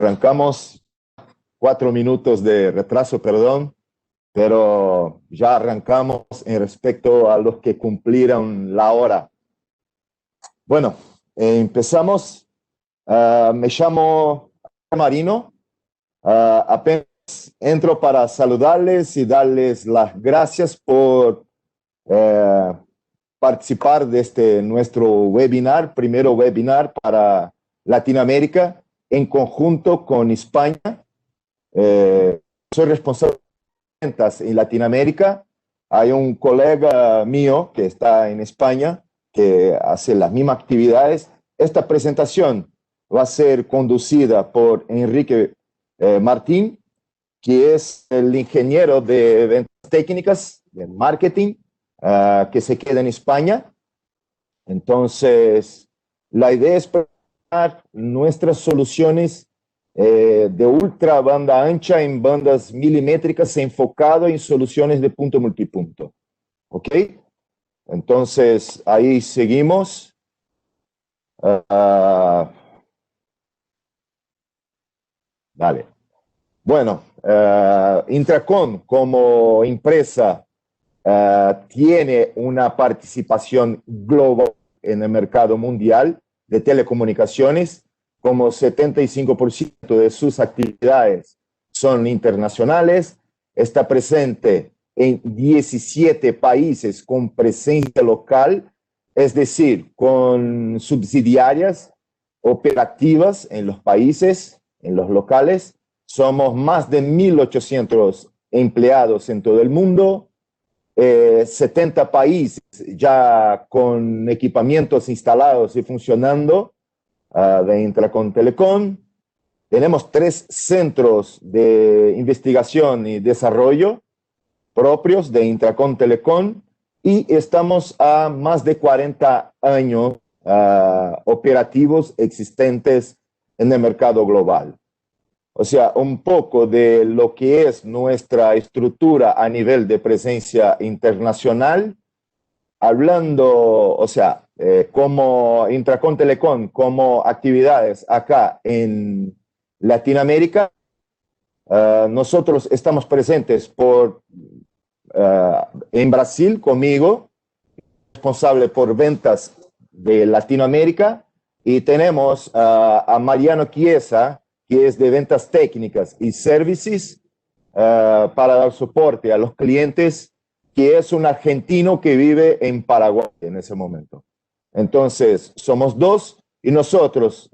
Arrancamos 4 minutos de retraso, perdón, pero ya arrancamos en respecto a los que cumplieron la hora. Bueno, empezamos. Me llamo Marino. Apenas entro para saludarles y darles las gracias por participar de este nuestro webinar, primero webinar para Latinoamérica en conjunto con España. Soy responsable de ventas en Latinoamérica. Hay un colega mío que está en España que hace las mismas actividades. Esta presentación va a ser conducida por Enrique Martín, que es el ingeniero de ventas técnicas, de marketing, que se queda en España. Entonces, la idea es presentar nuestras soluciones de ultra banda ancha en bandas milimétricas enfocado en soluciones de punto multipunto. ¿Ok? Entonces, ahí seguimos. Dale. Bueno, Intracom como empresa tiene una participación global en el mercado mundial de telecomunicaciones, como 75% de sus actividades son internacionales, está presente en 17 países con presencia local, es decir, con subsidiarias operativas en los países, en los locales. Somos más de 1.800 empleados en todo el mundo, 70 países ya con equipamientos instalados y funcionando de Intracom Telecom. Tenemos 3 centros de investigación y desarrollo propios de Intracom Telecom y estamos a más de 40 años operativos existentes en el mercado global. O sea, un poco de lo que es nuestra estructura a nivel de presencia internacional, hablando, o sea, como Intracom Telecom, como actividades acá en Latinoamérica, nosotros estamos presentes en Brasil conmigo, responsable por ventas de Latinoamérica, y tenemos a Mariano Chiesa, que es de ventas técnicas y services para dar soporte a los clientes, que es un argentino que vive en Paraguay en ese momento. Entonces, somos 2 y nosotros,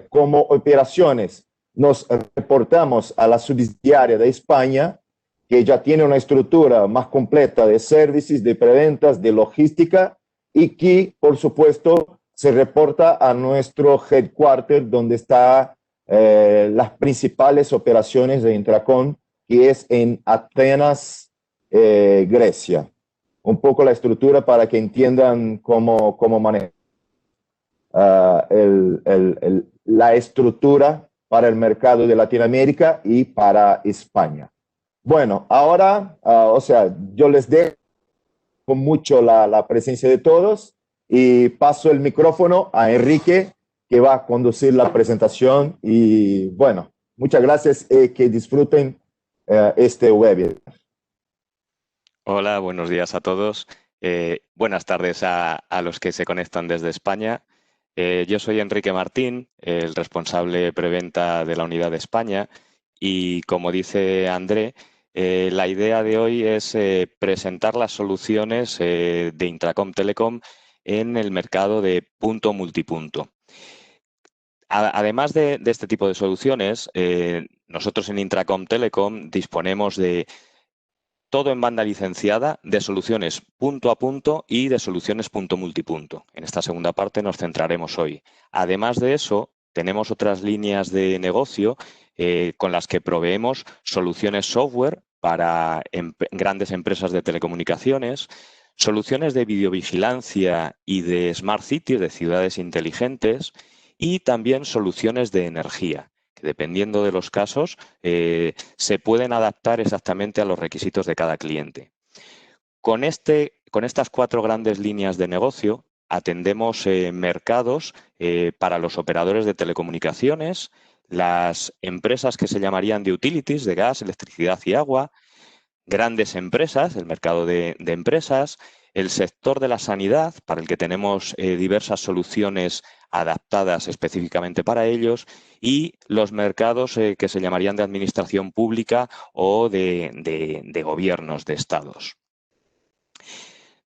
como operaciones, nos reportamos a la subsidiaria de España, que ya tiene una estructura más completa de servicios, de preventas, de logística, y que, por supuesto, se reporta a nuestro headquarter, donde está las principales operaciones de Intracom, que es en Atenas, Grecia. Un poco la estructura para que entiendan cómo manejar la estructura para el mercado de Latinoamérica y para España. Bueno, ahora, o sea, yo les dejo con mucho la presencia de todos y paso el micrófono a Enrique, que va a conducir la presentación. Y bueno, muchas gracias, que disfruten este webinar. Hola, buenos días a todos. Buenas tardes a los que se conectan desde España. Yo soy Enrique Martín, el responsable preventa de la unidad de España, y como dice André, la idea de hoy es presentar las soluciones de Intracom Telecom en el mercado de punto multipunto. Además de este tipo de soluciones, nosotros en Intracom Telecom disponemos de todo en banda licenciada, de soluciones punto a punto y de soluciones punto multipunto. En esta segunda parte nos centraremos hoy. Además de eso, tenemos otras líneas de negocio con las que proveemos soluciones software para grandes empresas de telecomunicaciones, soluciones de videovigilancia y de Smart Cities, de ciudades inteligentes, y también soluciones de energía, que dependiendo de los casos se pueden adaptar exactamente a los requisitos de cada cliente. Con estas 4 grandes líneas de negocio atendemos mercados para los operadores de telecomunicaciones, las empresas que se llamarían de utilities, de gas, electricidad y agua, grandes empresas, el mercado de empresas, el sector de la sanidad, para el que tenemos diversas soluciones adaptadas específicamente para ellos, y los mercados que se llamarían de administración pública o de gobiernos, de estados.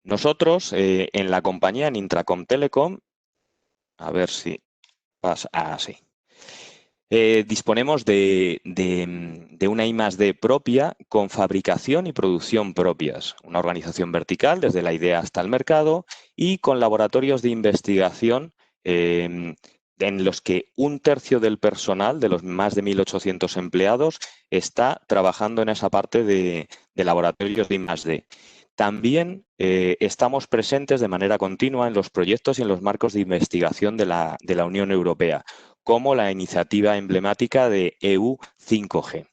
Nosotros, en la compañía, en Intracom Telecom, a ver si pasa, sí. Disponemos de una I+D propia con fabricación y producción propias, una organización vertical desde la idea hasta el mercado y con laboratorios de investigación en los que 1/3 del personal, de los más de 1.800 empleados, está trabajando en esa parte de laboratorios de I+D. También estamos presentes de manera continua en los proyectos y en los marcos de investigación de la Unión Europea, como la iniciativa emblemática de EU 5G.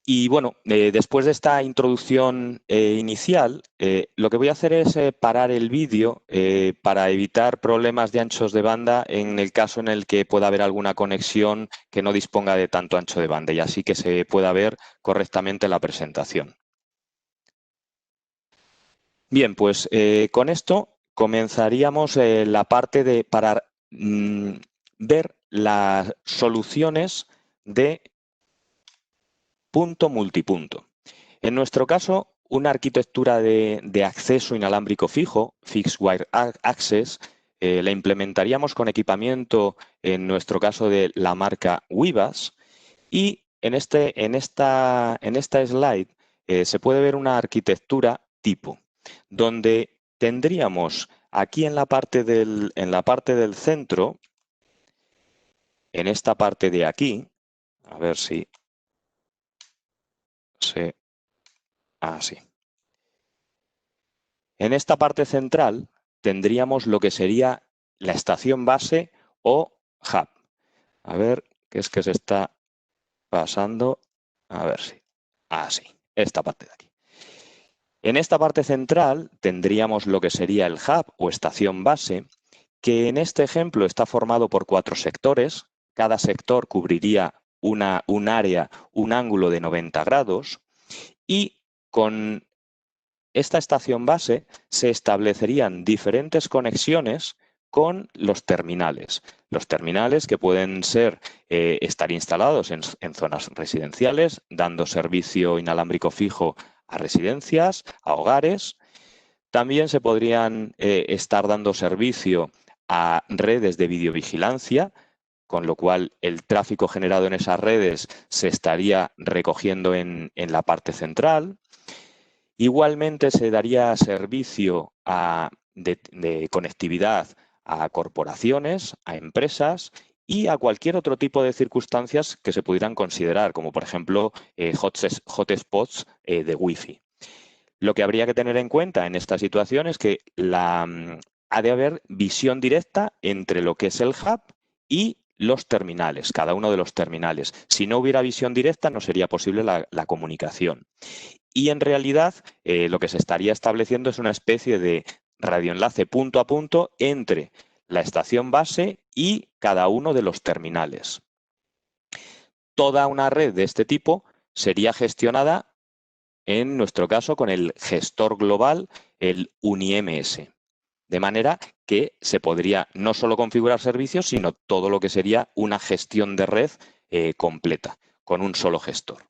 Y bueno, después de esta introducción inicial, lo que voy a hacer es parar el vídeo para evitar problemas de anchos de banda en el caso en el que pueda haber alguna conexión que no disponga de tanto ancho de banda y así que se pueda ver correctamente la presentación. Bien, pues con esto comenzaríamos la parte para ver las soluciones de punto multipunto. En nuestro caso, una arquitectura de acceso inalámbrico fijo, Fixed Wire Access, la implementaríamos con equipamiento, en nuestro caso, de la marca Webas. Y en esta slide se puede ver una arquitectura tipo, donde tendríamos aquí en la parte del centro, en esta parte de aquí, a ver si se... así. En esta parte central tendríamos lo que sería la estación base o hub. A ver, ¿qué es que se está pasando? A ver si... así, esta parte de aquí. En esta parte central tendríamos lo que sería el hub o estación base, que en este ejemplo está formado por 4 sectores. Cada sector cubriría un área, un ángulo de 90 grados y con esta estación base se establecerían diferentes conexiones con los terminales. Los terminales que pueden estar instalados en zonas residenciales, dando servicio inalámbrico fijo a residencias, a hogares. También se podrían estar dando servicio a redes de videovigilancia, con lo cual el tráfico generado en esas redes se estaría recogiendo en la parte central. Igualmente se daría servicio de conectividad a corporaciones, a empresas y a cualquier otro tipo de circunstancias que se pudieran considerar, como por ejemplo hotspots de Wi-Fi. Lo que habría que tener en cuenta en esta situación es que ha de haber visión directa entre lo que es el hub y los terminales, cada uno de los terminales. Si no hubiera visión directa, no sería posible la comunicación. Y en realidad lo que se estaría estableciendo es una especie de radioenlace punto a punto entre la estación base y cada uno de los terminales. Toda una red de este tipo sería gestionada, en nuestro caso, con el gestor global, el UniMS. De manera que se podría no solo configurar servicios, sino todo lo que sería una gestión de red completa, con un solo gestor.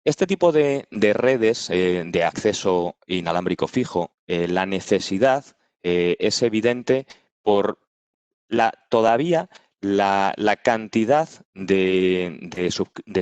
Este tipo de redes de acceso inalámbrico fijo, la necesidad es evidente por todavía la cantidad de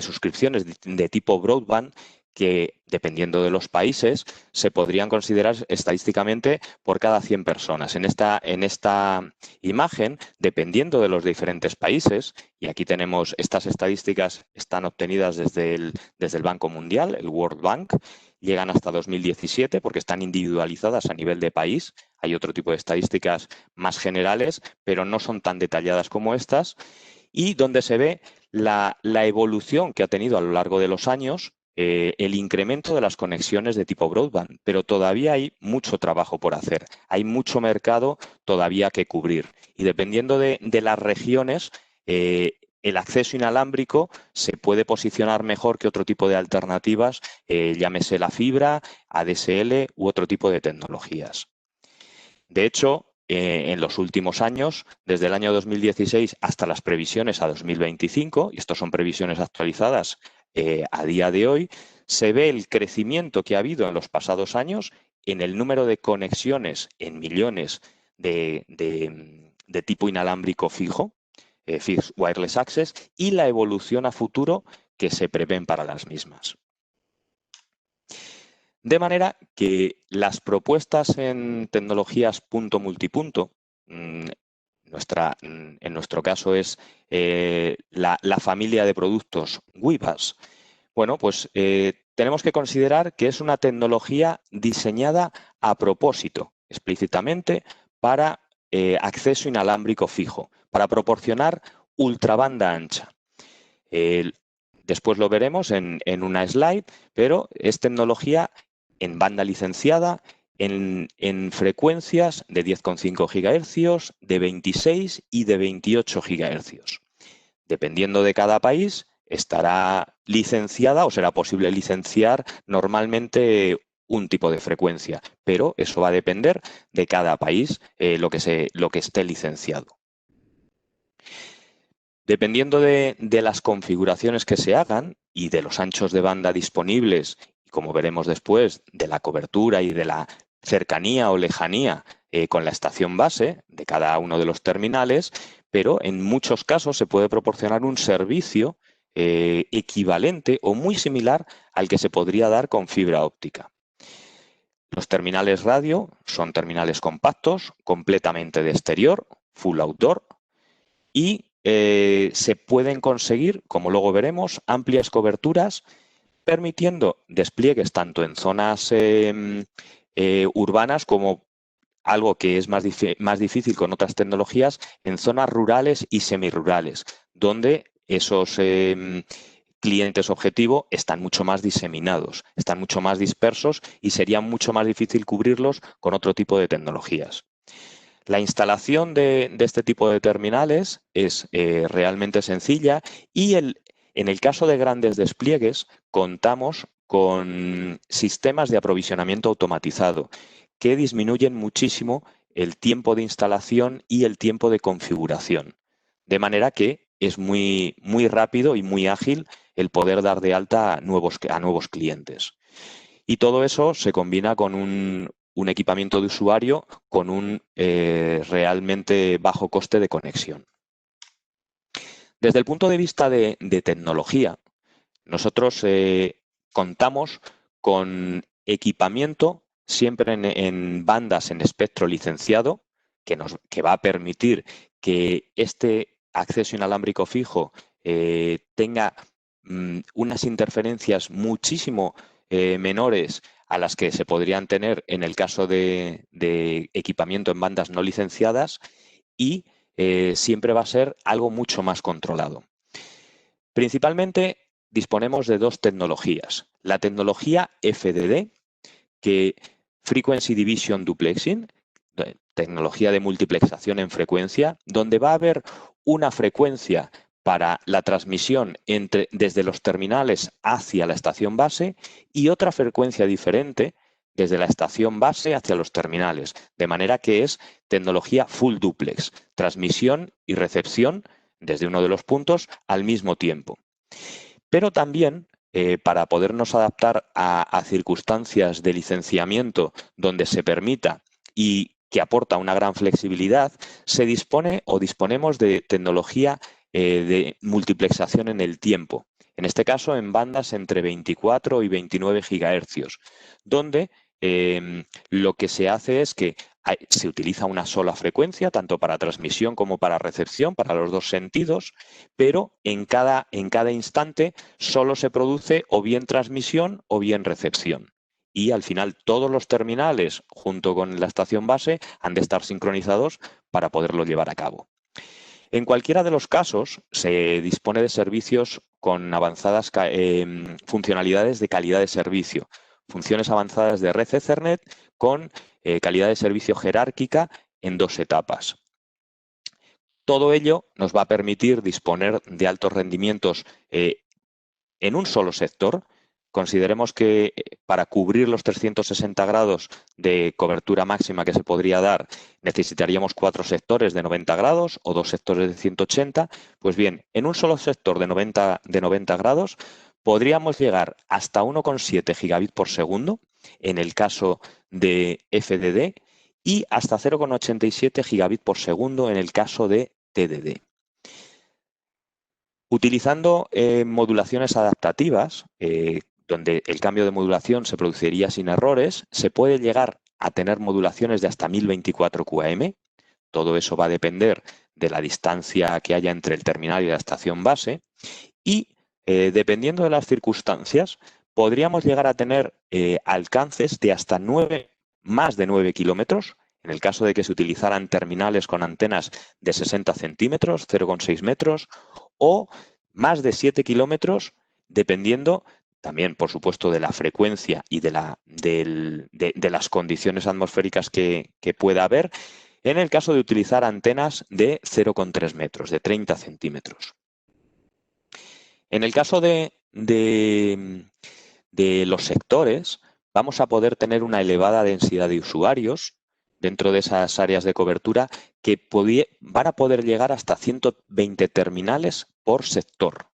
suscripciones de tipo broadband que, dependiendo de los países, se podrían considerar estadísticamente por cada 100 personas. En esta imagen, dependiendo de los diferentes países, y aquí tenemos estas estadísticas, están obtenidas desde el Banco Mundial, el World Bank, llegan hasta 2017 porque están individualizadas a nivel de país. Hay otro tipo de estadísticas más generales, pero no son tan detalladas como estas, y donde se ve la evolución que ha tenido a lo largo de los años el incremento de las conexiones de tipo broadband, pero todavía hay mucho trabajo por hacer, hay mucho mercado todavía que cubrir y dependiendo de las regiones, el acceso inalámbrico se puede posicionar mejor que otro tipo de alternativas, llámese la fibra, ADSL u otro tipo de tecnologías. De hecho, en los últimos años, desde el año 2016 hasta las previsiones a 2025, y estas son previsiones actualizadas a día de hoy, se ve el crecimiento que ha habido en los pasados años en el número de conexiones en millones de tipo inalámbrico fijo, Fixed Wireless Access, y la evolución a futuro que se prevén para las mismas. De manera que las propuestas en tecnologías punto multipunto, en nuestro caso es la familia de productos WIBAS, bueno, pues tenemos que considerar que es una tecnología diseñada a propósito, explícitamente, para acceso inalámbrico fijo, para proporcionar ultrabanda ancha. Después lo veremos en una slide, pero es tecnología en banda licenciada, en frecuencias de 10,5 GHz, de 26 y de 28 GHz. Dependiendo de cada país, estará licenciada o será posible licenciar normalmente un tipo de frecuencia, pero eso va a depender de cada país lo que esté licenciado. Dependiendo de las configuraciones que se hagan y de los anchos de banda disponibles, y como veremos después, de la cobertura y de la cercanía o lejanía con la estación base de cada uno de los terminales, pero en muchos casos se puede proporcionar un servicio equivalente o muy similar al que se podría dar con fibra óptica. Los terminales radio son terminales compactos, completamente de exterior, full outdoor, y se pueden conseguir, como luego veremos, amplias coberturas, permitiendo despliegues tanto en zonas urbanas como algo que es más difícil con otras tecnologías, en zonas rurales y semirurales, donde esos clientes objetivo están mucho más diseminados, están mucho más dispersos y sería mucho más difícil cubrirlos con otro tipo de tecnologías. La instalación de este tipo de terminales es realmente sencilla y en el caso de grandes despliegues contamos con sistemas de aprovisionamiento automatizado que disminuyen muchísimo el tiempo de instalación y el tiempo de configuración. De manera que es muy, muy rápido y muy ágil el poder dar de alta a nuevos clientes. Y todo eso se combina con un equipamiento de usuario con un realmente bajo coste de conexión. Desde el punto de vista de tecnología, nosotros contamos con equipamiento siempre en bandas en espectro licenciado que va a permitir que este acceso inalámbrico fijo tenga unas interferencias muchísimo menores a las que se podrían tener en el caso de equipamiento en bandas no licenciadas y siempre va a ser algo mucho más controlado. Principalmente disponemos de dos tecnologías. La tecnología FDD, que Frequency Division Duplexing, tecnología de multiplexación en frecuencia, donde va a haber una frecuencia para la transmisión desde los terminales hacia la estación base y otra frecuencia diferente desde la estación base hacia los terminales, de manera que es tecnología full duplex, transmisión y recepción desde uno de los puntos al mismo tiempo. Pero también para podernos adaptar a circunstancias de licenciamiento donde se permita y que aporta una gran flexibilidad, se dispone o disponemos de tecnología de multiplexación en el tiempo. En este caso, en bandas entre 24 y 29 GHz, donde lo que se hace es que se utiliza una sola frecuencia, tanto para transmisión como para recepción, para los dos sentidos, pero en cada instante solo se produce o bien transmisión o bien recepción. Y al final todos los terminales, junto con la estación base, han de estar sincronizados para poderlo llevar a cabo. En cualquiera de los casos, se dispone de servicios con avanzadas funcionalidades de calidad de servicio, funciones avanzadas de red Ethernet con calidad de servicio jerárquica en 2 etapas. Todo ello nos va a permitir disponer de altos rendimientos en un solo sector. Consideremos que para cubrir los 360 grados de cobertura máxima que se podría dar, necesitaríamos 4 sectores de 90 grados o 2 sectores de 180. Pues bien, en un solo sector de 90 grados podríamos llegar hasta 1,7 gigabits por segundo en el caso de FDD y hasta 0,87 gigabits por segundo en el caso de TDD. Utilizando modulaciones adaptativas, donde el cambio de modulación se produciría sin errores, se puede llegar a tener modulaciones de hasta 1024 QAM. Todo eso va a depender de la distancia que haya entre el terminal y la estación base. Y dependiendo de las circunstancias, podríamos llegar a tener alcances de hasta más de 9 kilómetros, en el caso de que se utilizaran terminales con antenas de 60 centímetros, 0,6 metros, o más de 7 kilómetros, dependiendo también, por supuesto, de la frecuencia y de las condiciones atmosféricas que pueda haber, en el caso de utilizar antenas de 0,3 metros, de 30 centímetros. En el caso de los sectores, vamos a poder tener una elevada densidad de usuarios dentro de esas áreas de cobertura que van a poder llegar hasta 120 terminales por sector.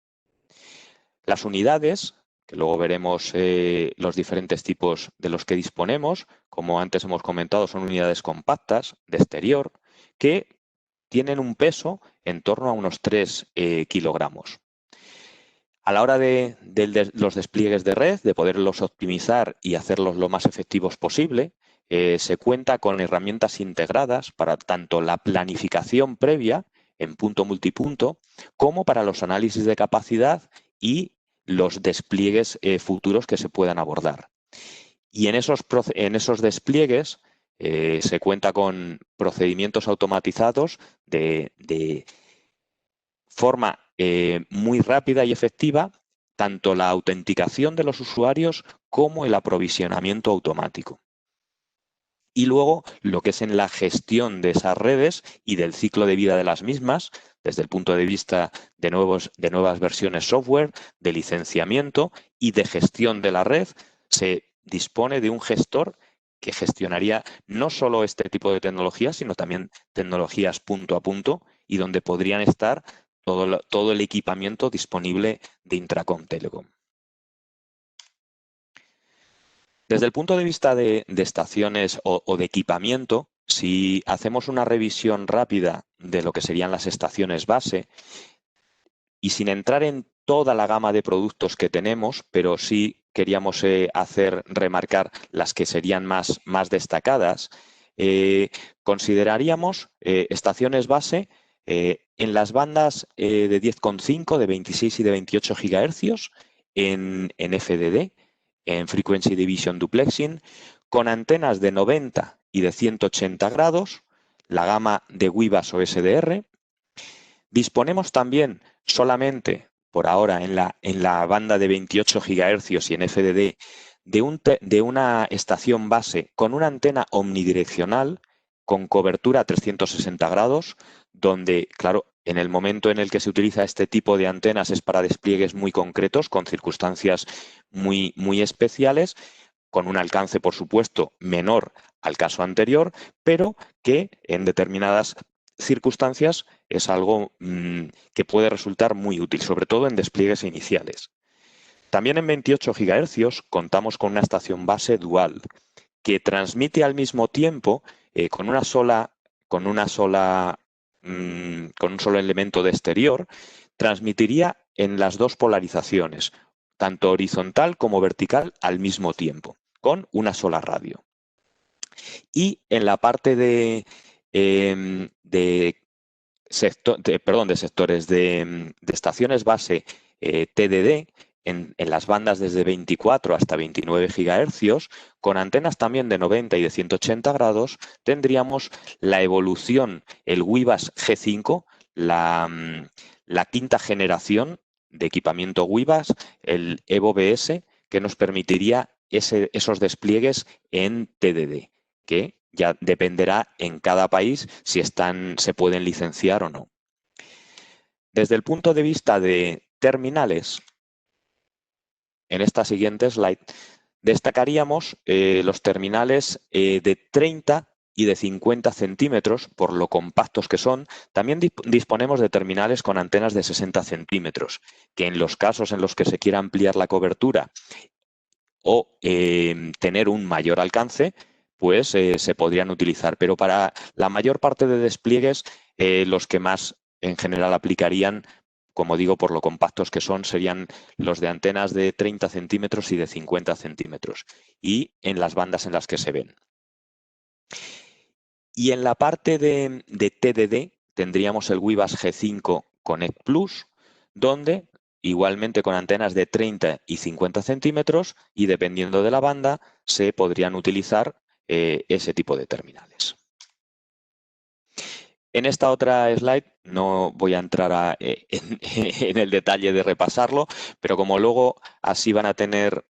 Las unidades, que luego veremos los diferentes tipos de los que disponemos, como antes hemos comentado, son unidades compactas de exterior que tienen un peso en torno a unos 3 kilogramos. A la hora de los despliegues de red, de poderlos optimizar y hacerlos lo más efectivos posible, se cuenta con herramientas integradas para tanto la planificación previa en punto-multipunto como para los análisis de capacidad y los despliegues futuros que se puedan abordar. Y en esos despliegues se cuenta con procedimientos automatizados de forma muy rápida y efectiva, tanto la autenticación de los usuarios como el aprovisionamiento automático. Y luego lo que es en la gestión de esas redes y del ciclo de vida de las mismas, desde el punto de vista de nuevas versiones software, de licenciamiento y de gestión de la red, se dispone de un gestor que gestionaría no solo este tipo de tecnologías, sino también tecnologías punto a punto y donde podrían estar todo el equipamiento disponible de Intracom Telecom. Desde el punto de vista de estaciones o de equipamiento, si hacemos una revisión rápida de lo que serían las estaciones base, y sin entrar en toda la gama de productos que tenemos, pero sí queríamos remarcar las que serían más destacadas, consideraríamos estaciones base en las bandas de 10,5, de 26 y de 28 gigahercios en FDD, en Frequency Division Duplexing, con antenas de 90 y de 180 grados, la gama de WIBAS o SDR. Disponemos también solamente, por ahora, en la banda de 28 gigahercios y en FDD, de una estación base con una antena omnidireccional con cobertura a 360 grados, donde, claro, en el momento en el que se utiliza este tipo de antenas es para despliegues muy concretos, con circunstancias muy especiales, con un alcance, por supuesto, menor al caso anterior, pero que en determinadas circunstancias es algo que puede resultar muy útil, sobre todo en despliegues iniciales. También en 28 GHz contamos con una estación base dual que transmite al mismo tiempo con un solo elemento de exterior, transmitiría en las dos polarizaciones, tanto horizontal como vertical al mismo tiempo, con una sola radio. Y en la parte de sectores de estaciones base TDD, en las bandas desde 24 hasta 29 GHz, con antenas también de 90 y de 180 grados, tendríamos la evolución, el WIBAS G5, la quinta generación de equipamiento WIVAS, el EVO-BS, que nos permitiría esos despliegues en TDD, que ya dependerá en cada país si se pueden licenciar o no. Desde el punto de vista de terminales, en esta siguiente slide, destacaríamos los terminales de 30 y de 50 centímetros, por lo compactos que son. También disponemos de terminales con antenas de 60 centímetros, que en los casos en los que se quiera ampliar la cobertura o tener un mayor alcance, pues se podrían utilizar. Pero para la mayor parte de despliegues, los que más en general aplicarían, como digo, por lo compactos que son, serían los de antenas de 30 centímetros y de 50 centímetros, y en las bandas en las que se ven. Y en la parte de TDD tendríamos el WIVAS G5 Connect Plus, donde igualmente con antenas de 30 y 50 centímetros, y dependiendo de la banda se podrían utilizar ese tipo de terminales. En esta otra slide no voy a entrar en el detalle de repasarlo, pero como luego así van a tener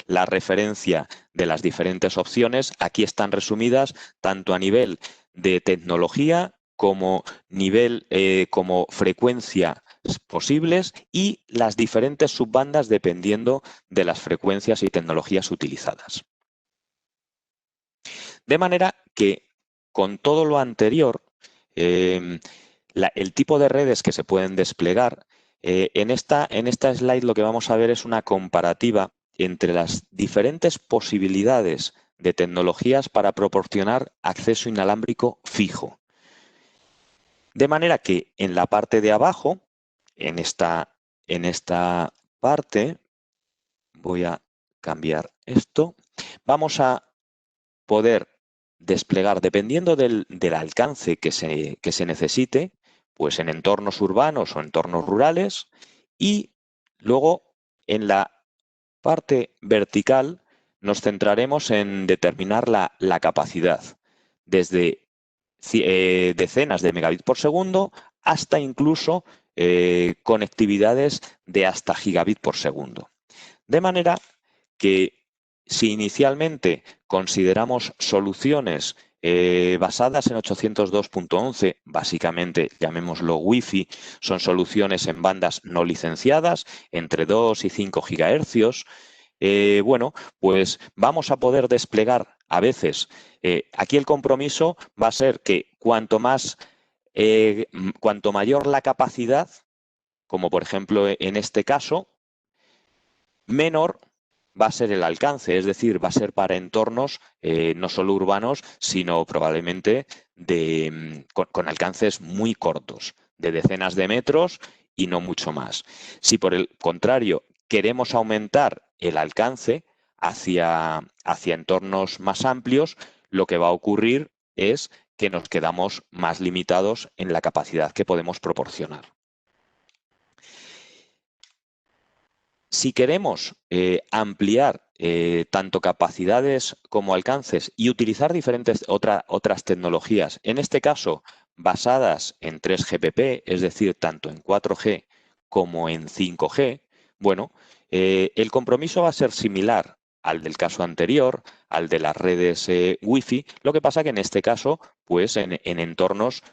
la referencia de las diferentes opciones, aquí están resumidas tanto a nivel de tecnología como nivel como frecuencia posibles y las diferentes subbandas dependiendo de las frecuencias y tecnologías utilizadas. De manera que con todo lo anterior, el tipo de redes que se pueden desplegar, en esta slide lo que vamos a ver es una comparativa entre las diferentes posibilidades de tecnologías para proporcionar acceso inalámbrico fijo. De manera que en la parte de abajo, en esta parte, voy a cambiar esto, vamos a poder desplegar, dependiendo del alcance que se necesite, pues en entornos urbanos o entornos rurales, y luego en la parte vertical nos centraremos en determinar la capacidad, desde decenas de megabits por segundo hasta incluso conectividades de hasta gigabit por segundo. De manera que si inicialmente consideramos soluciones basadas en 802.11, básicamente llamémoslo Wi-Fi, son soluciones en bandas no licenciadas, entre 2 y 5 gigahercios, bueno, pues vamos a poder desplegar a veces. Aquí el compromiso va a ser que cuanto mayor la capacidad, como por ejemplo en este caso, menor va a ser el alcance, es decir, va a ser para entornos no solo urbanos, sino probablemente con alcances muy cortos, de decenas de metros y no mucho más. Si por el contrario queremos aumentar el alcance hacia entornos más amplios, lo que va a ocurrir es que nos quedamos más limitados en la capacidad que podemos proporcionar. Si queremos ampliar tanto capacidades como alcances y utilizar diferentes otras tecnologías, en este caso basadas en 3GPP, es decir, tanto en 4G como en 5G, bueno, el compromiso va a ser similar al del caso anterior, al de las redes Wi-Fi, lo que pasa que en este caso, pues en entornos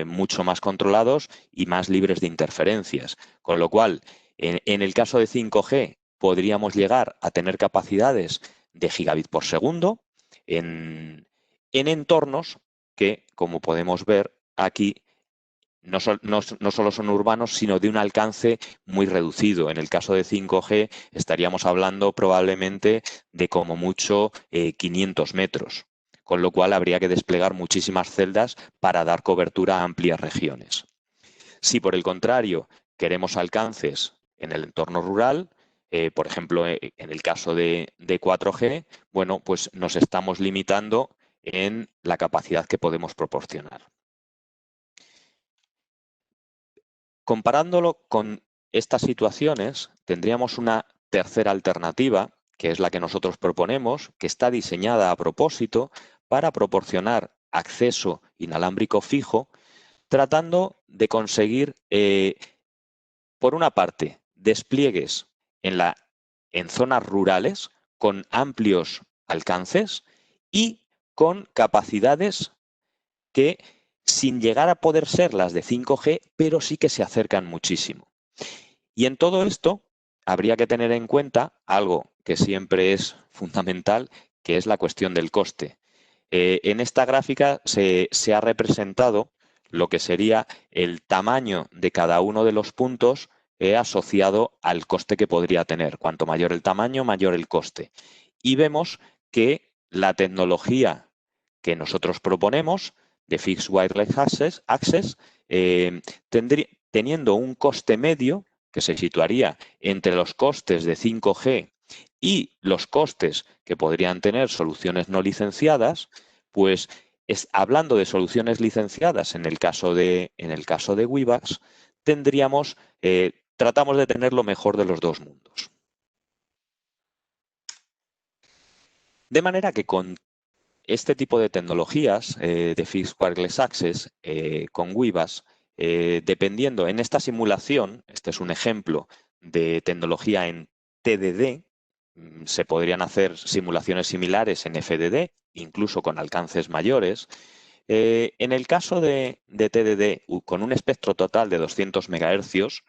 mucho más controlados y más libres de interferencias, con lo cual en el caso de 5G podríamos llegar a tener capacidades de gigabit por segundo en entornos que, como podemos ver aquí, no solo son urbanos, sino de un alcance muy reducido. En el caso de 5G estaríamos hablando probablemente de como mucho 500 metros, con lo cual habría que desplegar muchísimas celdas para dar cobertura a amplias regiones. Si por el contrario queremos alcances en el entorno rural, por ejemplo, en el caso de 4G, bueno, pues nos estamos limitando en la capacidad que podemos proporcionar. Comparándolo con estas situaciones, tendríamos una tercera alternativa, que es la que nosotros proponemos, que está diseñada a propósito para proporcionar acceso inalámbrico fijo tratando de conseguir, por una parte, despliegues en zonas rurales con amplios alcances y con capacidades que, sin llegar a poder ser las de 5G, pero sí que se acercan muchísimo. Y en todo esto habría que tener en cuenta algo que siempre es fundamental, que es la cuestión del coste. En esta gráfica se ha representado lo que sería el tamaño de cada uno de los puntos asociado al coste que podría tener. Cuanto mayor el tamaño, mayor el coste. Y vemos que la tecnología que nosotros proponemos de Fixed Wireless Access teniendo un coste medio que se situaría entre los costes de 5G y los costes que podrían tener soluciones no licenciadas, pues hablando de soluciones licenciadas en el caso de WiVAX, tratamos de tener lo mejor de los dos mundos. De manera que con este tipo de tecnologías de Fixed Wireless Access con WiVAX, dependiendo en esta simulación, este es un ejemplo de tecnología en TDD, se podrían hacer simulaciones similares en FDD, incluso con alcances mayores. En el caso de TDD, con un espectro total de 200 MHz,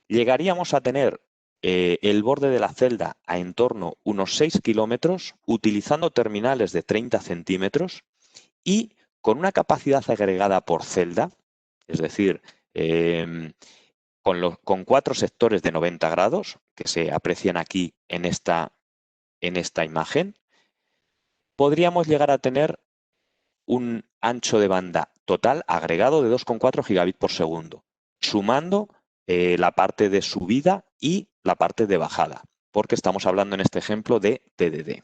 llegaríamos a tener el borde de la celda a en torno unos 6 kilómetros, utilizando terminales de 30 centímetros y con una capacidad agregada por celda, es decir, con 4 sectores de 90 grados, que se aprecian aquí en esta imagen, podríamos llegar a tener un ancho de banda total agregado de 2,4 gigabits por segundo, sumando la parte de subida y la parte de bajada, porque estamos hablando en este ejemplo de TDD.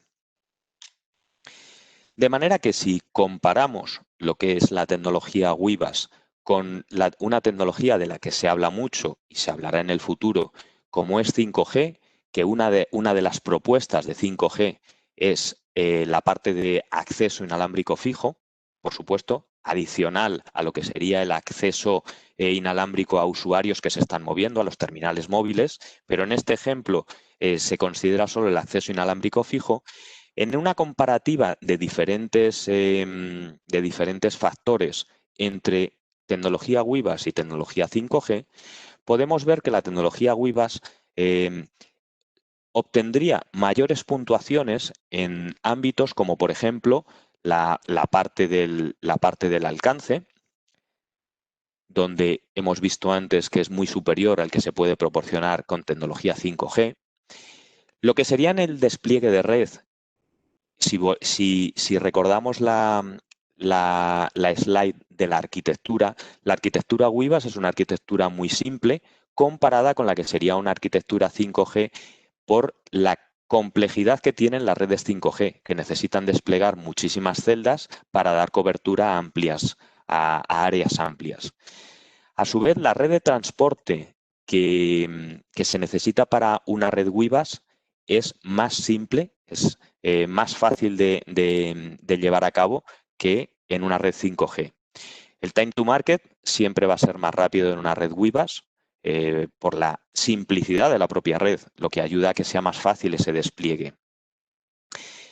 De manera que si comparamos lo que es la tecnología WiVAX con una tecnología de la que se habla mucho y se hablará en el futuro, como es 5G, que una de las propuestas de 5G es la parte de acceso inalámbrico fijo, por supuesto, adicional a lo que sería el acceso inalámbrico a usuarios que se están moviendo, a los terminales móviles, pero en este ejemplo se considera solo el acceso inalámbrico fijo. En una comparativa de diferentes factores entre tecnología WiVAX y tecnología 5G, podemos ver que la tecnología WiVAX obtendría mayores puntuaciones en ámbitos como, por ejemplo, la parte del alcance, donde hemos visto antes que es muy superior al que se puede proporcionar con tecnología 5G. Lo que sería en el despliegue de red, si recordamos la slide de la arquitectura WiVAX es una arquitectura muy simple comparada con la que sería una arquitectura 5G por la complejidad que tienen las redes 5G, que necesitan desplegar muchísimas celdas para dar cobertura a áreas amplias. A su vez, la red de transporte que se necesita para una red WiVAX es más simple, es más fácil de llevar a cabo que en una red 5G. El time to market siempre va a ser más rápido en una red WiVAX por la simplicidad de la propia red, lo que ayuda a que sea más fácil ese despliegue.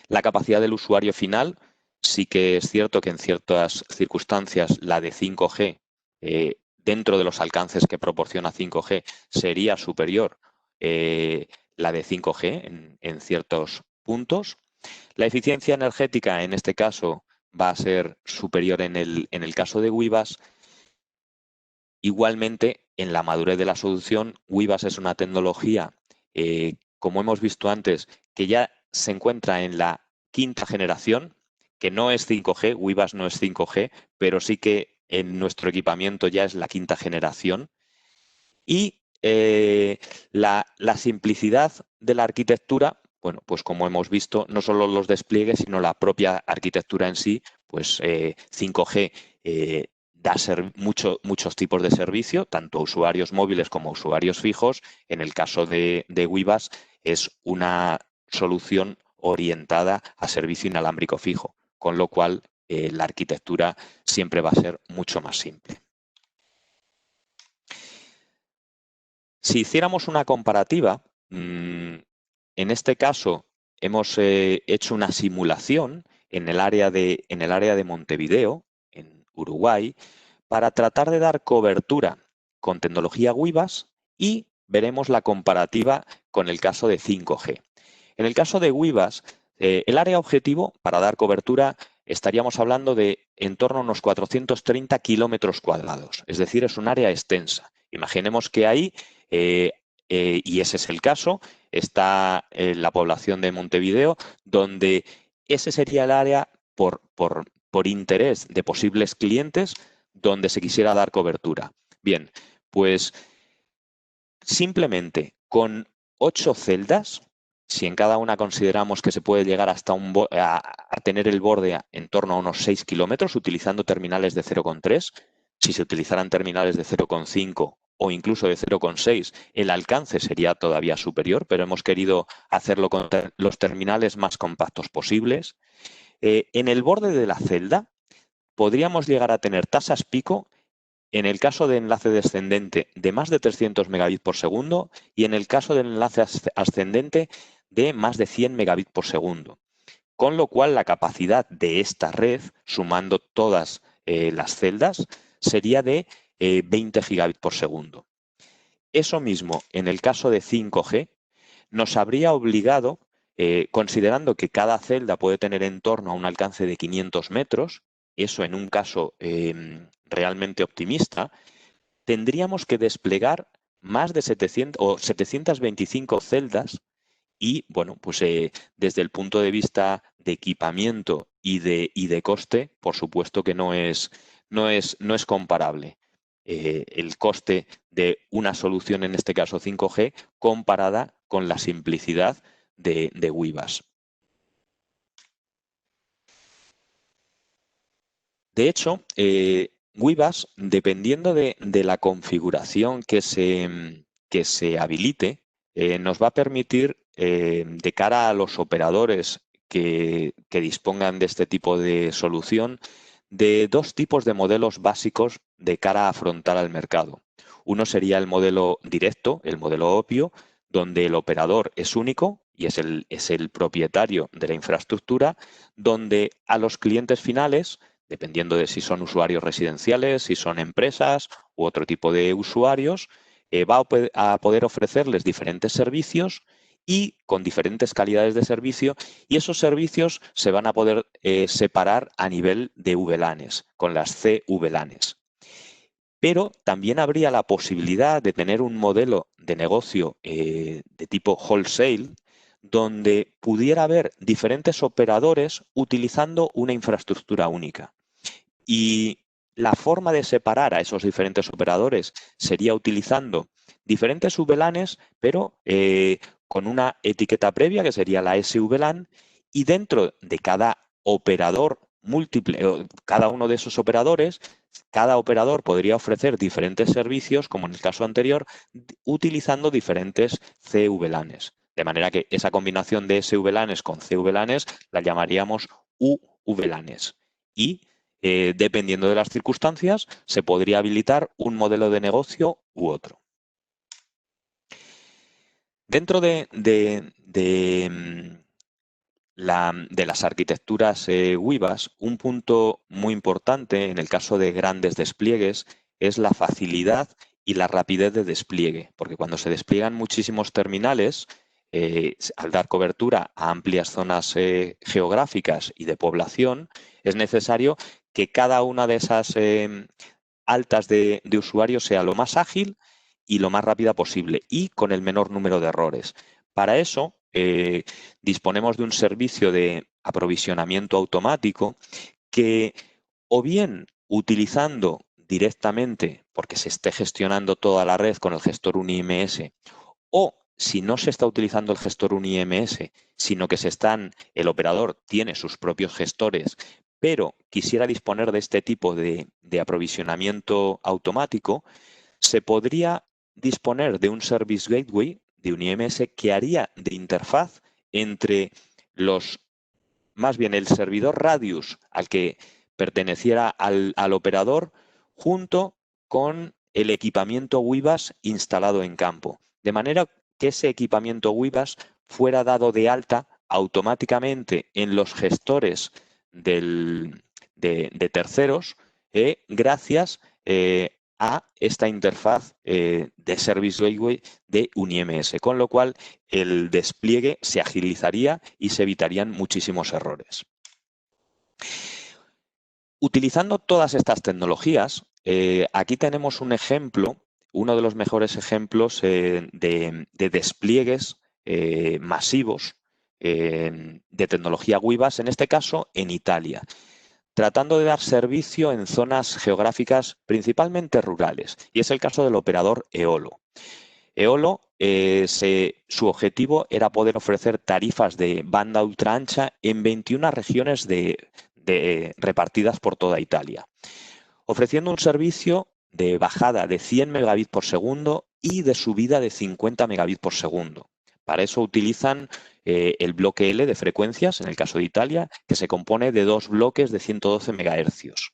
La capacidad del usuario final, sí que es cierto que en ciertas circunstancias la de 5G, dentro de los alcances que proporciona 5G, sería superior la de 5G en ciertos puntos. La eficiencia energética, en este caso, va a ser superior en el caso de WiVAX. Igualmente, en la madurez de la solución, WiVAX es una tecnología, como hemos visto antes, que ya se encuentra en la quinta generación, que no es 5G, WiVAX no es 5G, pero sí que en nuestro equipamiento ya es la quinta generación. Y la simplicidad de la arquitectura, bueno, pues como hemos visto, no solo los despliegues, sino la propia arquitectura en sí, pues 5G da muchos tipos de servicio, tanto a usuarios móviles como a usuarios fijos. En el caso de WiVAX es una solución orientada a servicio inalámbrico fijo, con lo cual la arquitectura siempre va a ser mucho más simple. Si hiciéramos una comparativa, en este caso hemos hecho una simulación en el área de Montevideo, en Uruguay, para tratar de dar cobertura con tecnología WIVAS y veremos la comparativa con el caso de 5G. En el caso de WIVAS, el área objetivo para dar cobertura estaríamos hablando de en torno a unos 430 kilómetros cuadrados, es decir, es un área extensa. Imaginemos que ahí, y ese es el caso, está la población de Montevideo, donde ese sería el área por interés de posibles clientes donde se quisiera dar cobertura. Bien, pues simplemente con 8 celdas, si en cada una consideramos que se puede llegar hasta a tener el borde en torno a unos 6 kilómetros utilizando terminales de 0,3, si se utilizaran terminales de 0,5 o incluso de 0,6, el alcance sería todavía superior, pero hemos querido hacerlo con los terminales más compactos posibles. En el borde de la celda podríamos llegar a tener tasas pico en el caso de enlace descendente de más de 300 megabits por segundo y en el caso del enlace ascendente de más de 100 megabits por segundo. Con lo cual la capacidad de esta red, sumando todas las celdas, sería de 20 gigabits por segundo. Eso mismo, en el caso de 5G, nos habría obligado, considerando que cada celda puede tener en torno a un alcance de 500 metros, eso en un caso realmente optimista, tendríamos que desplegar más de 700 o 725 celdas y, bueno, pues desde el punto de vista de equipamiento y de coste, por supuesto que no es comparable el coste de una solución, en este caso 5G, comparada con la simplicidad de WIVAS. De hecho, WIVAS, dependiendo de la configuración que se habilite, nos va a permitir, de cara a los operadores que dispongan de este tipo de solución, de 2 tipos de modelos básicos de cara a afrontar al mercado. Uno sería el modelo directo, el modelo obvio, donde el operador es único y es el propietario de la infraestructura, donde a los clientes finales, dependiendo de si son usuarios residenciales, si son empresas u otro tipo de usuarios, va a poder ofrecerles diferentes servicios y con diferentes calidades de servicio, y esos servicios se van a poder separar a nivel de VLANs, con las CVLANs. Pero también habría la posibilidad de tener un modelo de negocio de tipo wholesale, donde pudiera haber diferentes operadores utilizando una infraestructura única. Y la forma de separar a esos diferentes operadores sería utilizando diferentes VLANs, pero con una etiqueta previa, que sería la SVLAN, y dentro de cada operador múltiple, cada uno de esos operadores, cada operador podría ofrecer diferentes servicios, como en el caso anterior, utilizando diferentes CVLANs. De manera que esa combinación de SVLANs con CVLANs la llamaríamos UVLANs. Y dependiendo de las circunstancias, se podría habilitar un modelo de negocio u otro. Dentro de las arquitecturas WIVAS, un punto muy importante en el caso de grandes despliegues es la facilidad y la rapidez de despliegue, porque cuando se despliegan muchísimos terminales, al dar cobertura a amplias zonas geográficas y de población, es necesario que cada una de esas altas de usuarios sea lo más ágil y lo más rápida posible y con el menor número de errores. Para eso, disponemos de un servicio de aprovisionamiento automático que, o bien utilizando directamente, porque se esté gestionando toda la red con el gestor UniMS, o si no se está utilizando el gestor UniMS, sino que el operador tiene sus propios gestores, pero quisiera disponer de este tipo de aprovisionamiento automático, se podría disponer de un Service Gateway de UniMS que haría de interfaz entre más bien el servidor Radius al que perteneciera al operador junto con el equipamiento WIVAS instalado en campo. De manera que ese equipamiento WIVAS fuera dado de alta automáticamente en los gestores de terceros gracias a esta interfaz de Service Gateway de UniMS, con lo cual el despliegue se agilizaría y se evitarían muchísimos errores. Utilizando todas estas tecnologías, aquí tenemos un ejemplo, uno de los mejores ejemplos de despliegues masivos de tecnología WIVAS, en este caso en Italia, tratando de dar servicio en zonas geográficas principalmente rurales, y es el caso del operador Eolo. Eolo, su objetivo era poder ofrecer tarifas de banda ultra ancha en 21 regiones repartidas por toda Italia, ofreciendo un servicio de bajada de 100 megabits por segundo y de subida de 50 megabits por segundo. Para eso utilizan el bloque L de frecuencias, en el caso de Italia, que se compone de 2 bloques de 112 megahercios.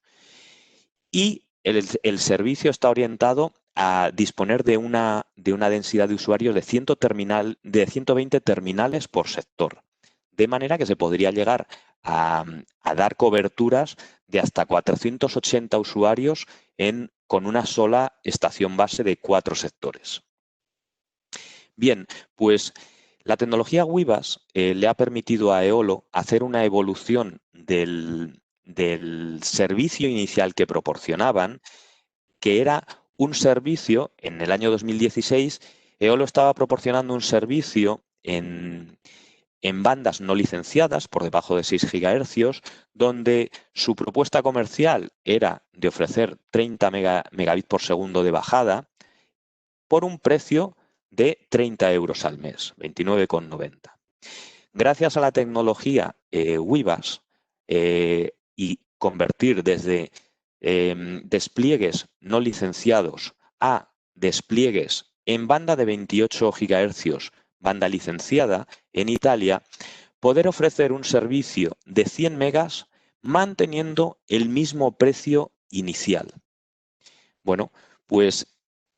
Y el servicio está orientado a disponer de una densidad de usuarios de 120 terminales por sector, de manera que se podría llegar a dar coberturas de hasta 480 usuarios con una sola estación base de 4 sectores. Bien, pues la tecnología WIVAS le ha permitido a Eolo hacer una evolución del servicio inicial que proporcionaban, que era un servicio, en el año 2016, Eolo estaba proporcionando un servicio en bandas no licenciadas, por debajo de 6 GHz, donde su propuesta comercial era de ofrecer 30 megabits por segundo de bajada por un precio de 30 euros al mes, 29,90. Gracias a la tecnología WIVAS y convertir desde despliegues no licenciados a despliegues en banda de 28 GHz, banda licenciada en Italia, poder ofrecer un servicio de 100 megas manteniendo el mismo precio inicial. Bueno, pues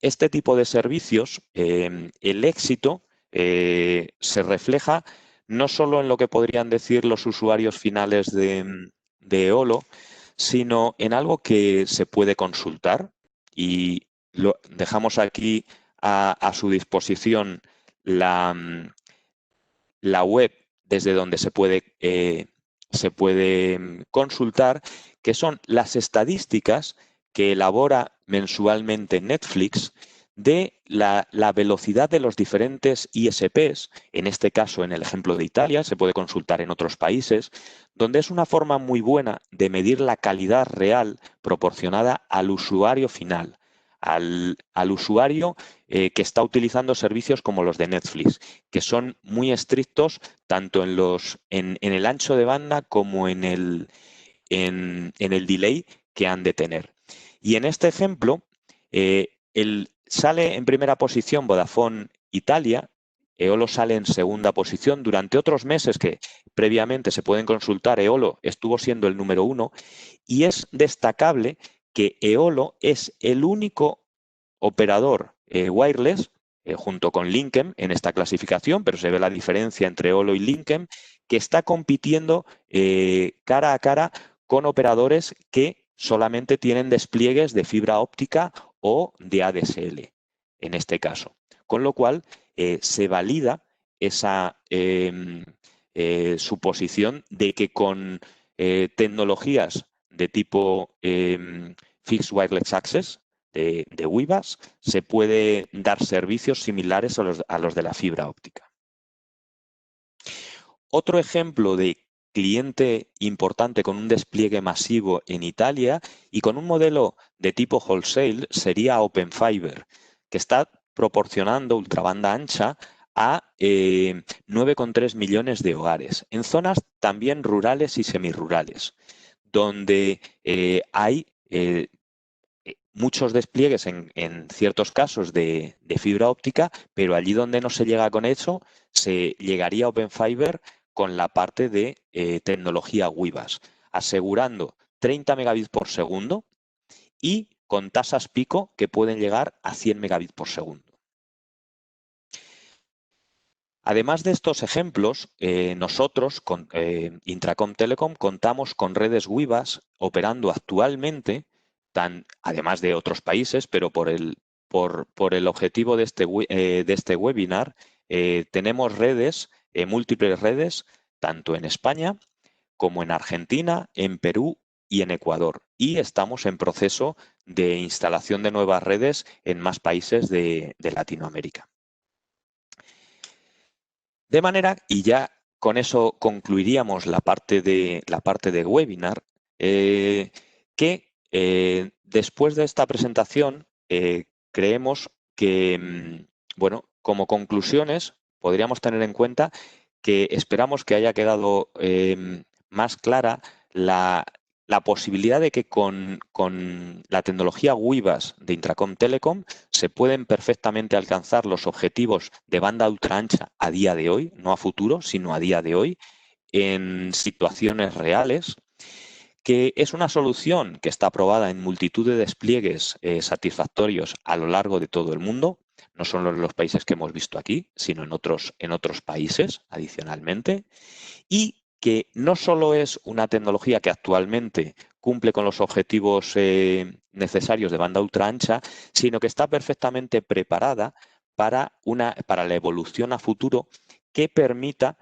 este tipo de servicios, el éxito se refleja no solo en lo que podrían decir los usuarios finales de Eolo, sino en algo que se puede consultar, y dejamos aquí a su disposición la web desde donde se puede consultar, que son las estadísticas que elabora mensualmente Netflix de la velocidad de los diferentes ISPs, en este caso en el ejemplo de Italia, se puede consultar en otros países, donde es una forma muy buena de medir la calidad real proporcionada al usuario final, al usuario que está utilizando servicios como los de Netflix, que son muy estrictos tanto en el ancho de banda como en el delay que han de tener. Y en este ejemplo, sale en primera posición Vodafone Italia, Eolo sale en segunda posición. Durante otros meses que previamente se pueden consultar, Eolo estuvo siendo el número 1, y es destacable que Eolo es el único operador wireless, junto con Linkem en esta clasificación, pero se ve la diferencia entre Eolo y Linkem, que está compitiendo cara a cara con operadores que solamente tienen despliegues de fibra óptica o de ADSL, en este caso. Con lo cual, se valida esa suposición de que con tecnologías de tipo Fixed Wireless Access, de WIVAS, se puede dar servicios similares a los de la fibra óptica. Otro ejemplo de cliente importante con un despliegue masivo en Italia y con un modelo de tipo wholesale sería OpenFiber, que está proporcionando ultrabanda ancha a 9,3 millones de hogares, en zonas también rurales y semirurales, donde hay muchos despliegues en ciertos casos de fibra óptica, pero allí donde no se llega con eso, se llegaría a OpenFiber con la parte de tecnología WIVAS, asegurando 30 megabits por segundo y con tasas pico que pueden llegar a 100 megabits por segundo. Además de estos ejemplos, nosotros, con Intracom Telecom, contamos con redes WIVAS operando actualmente, además de otros países, pero por el objetivo de este webinar, tenemos redes, múltiples redes, tanto en España como en Argentina, en Perú y en Ecuador. Y estamos en proceso de instalación de nuevas redes en más países de Latinoamérica. De manera, y ya con eso concluiríamos la parte de webinar, que después de esta presentación creemos que, bueno, como conclusiones podríamos tener en cuenta que esperamos que haya quedado más clara la posibilidad de que con la tecnología WIVAS de Intracom Telecom se pueden perfectamente alcanzar los objetivos de banda ultra ancha a día de hoy, no a futuro, sino a día de hoy, en situaciones reales, que es una solución que está aprobada en multitud de despliegues satisfactorios a lo largo de todo el mundo, no solo en los países que hemos visto aquí, sino en otros países adicionalmente, y que no solo es una tecnología que actualmente cumple con los objetivos necesarios de banda ultra ancha, sino que está perfectamente preparada para la evolución a futuro que permita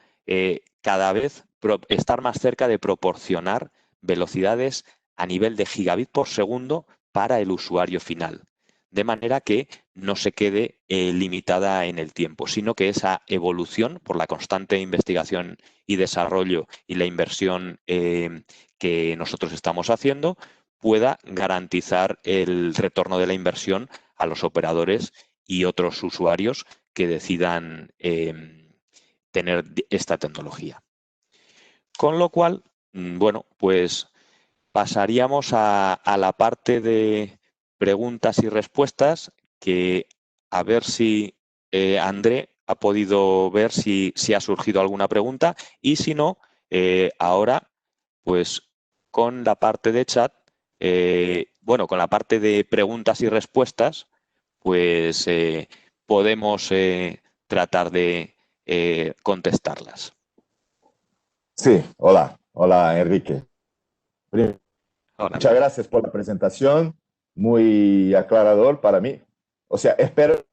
cada vez estar más cerca de proporcionar velocidades a nivel de gigabit por segundo para el usuario final. De manera que no se quede limitada en el tiempo, sino que esa evolución, por la constante investigación y desarrollo y la inversión que nosotros estamos haciendo, pueda garantizar el retorno de la inversión a los operadores y otros usuarios que decidan tener esta tecnología. Con lo cual, bueno, pues pasaríamos a la parte de preguntas y respuestas, que a ver si André ha podido ver si ha surgido alguna pregunta, y si no, ahora, pues con la parte de chat, bueno, con la parte de preguntas y respuestas, pues podemos tratar de contestarlas. Sí, hola, Enrique. Hola. Muchas gracias por la presentación, muy aclarador para mí. O sea, espero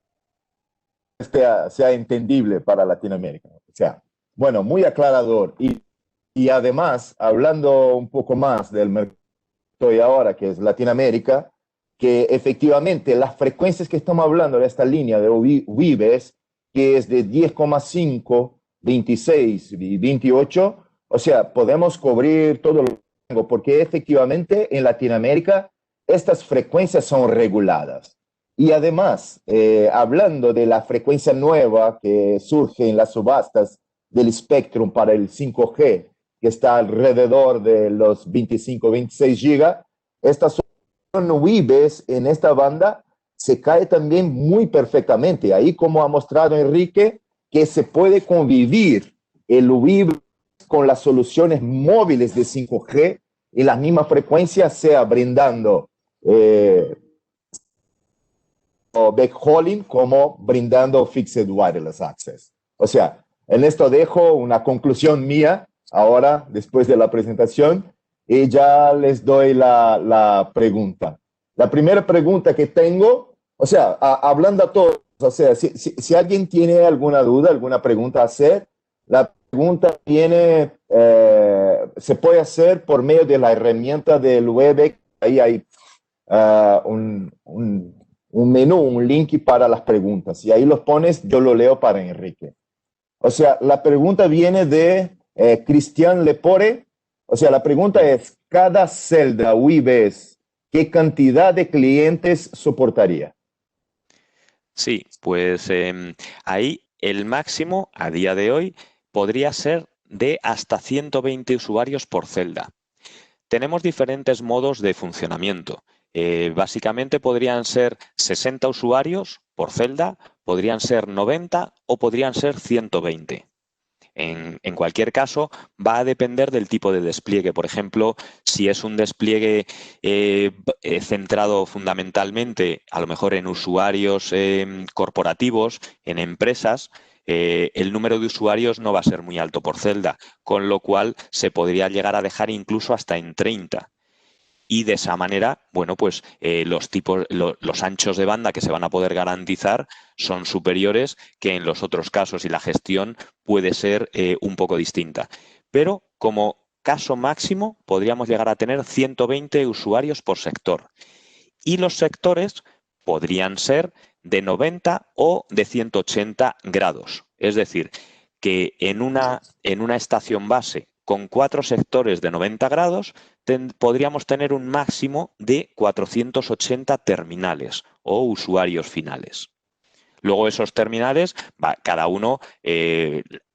que sea entendible para Latinoamérica. O sea, bueno, muy aclarador. Y además, hablando un poco más del mercado de ahora, que es Latinoamérica, que efectivamente las frecuencias que estamos hablando de esta línea de Vives, que es de 10,5, 26 y 28, o sea, podemos cubrir todo el rango, porque efectivamente en Latinoamérica estas frecuencias son reguladas. Y además, hablando de la frecuencia nueva que surge en las subastas del Spectrum para el 5G, que está alrededor de los 25, 26 gigas, esta solución WIBES en esta banda se cae también muy perfectamente. Ahí, como ha mostrado Enrique, que se puede convivir el WIBES con las soluciones móviles de 5G en las mismas frecuencias, sea brindando backhauling como brindando Fixed Wireless Access. O sea, en esto dejo una conclusión mía ahora, después de la presentación, y ya les doy la pregunta. La primera pregunta que tengo, o sea, hablando a todos, o sea, si alguien tiene alguna duda, alguna pregunta a hacer, la pregunta se puede hacer por medio de la herramienta del Webex. Ahí hay un menú, un link para las preguntas. Y ahí los pones, yo lo leo para Enrique. O sea, la pregunta viene de Cristian Lepore. O sea, la pregunta es, cada celda WIBES, ¿qué cantidad de clientes soportaría? Sí, pues ahí el máximo a día de hoy podría ser de hasta 120 usuarios por celda. Tenemos diferentes modos de funcionamiento. Básicamente podrían ser 60 usuarios por celda, podrían ser 90 o podrían ser 120. En cualquier caso, va a depender del tipo de despliegue. Por ejemplo, si es un despliegue centrado fundamentalmente, a lo mejor en usuarios corporativos, en empresas, el número de usuarios no va a ser muy alto por celda, con lo cual se podría llegar a dejar incluso hasta en 30. Y de esa manera, bueno, pues los anchos de banda que se van a poder garantizar son superiores que en los otros casos y la gestión puede ser un poco distinta. Pero como caso máximo podríamos llegar a tener 120 usuarios por sector. Y los sectores podrían ser de 90 o de 180 grados. Es decir, que en una estación base con 4 sectores de 90 grados podríamos tener un máximo de 480 terminales o usuarios finales. Luego esos terminales, cada uno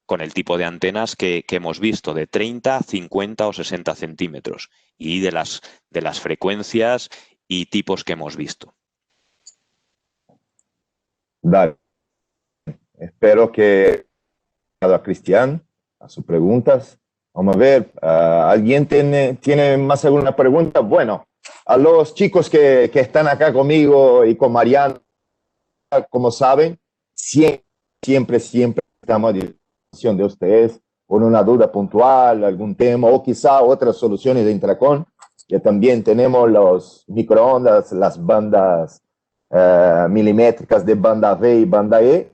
con el tipo de antenas que hemos visto, de 30, 50 o 60 centímetros, y de las frecuencias y tipos que hemos visto. Dale. Espero que a Cristian, a sus preguntas. Vamos a ver, ¿alguien tiene más alguna pregunta? Bueno, a los chicos que están acá conmigo y con Mariana, como saben, siempre estamos a disposición de ustedes con una duda puntual, algún tema o quizá otras soluciones de Intracom. Ya también tenemos los microondas, las bandas milimétricas de banda V y banda E,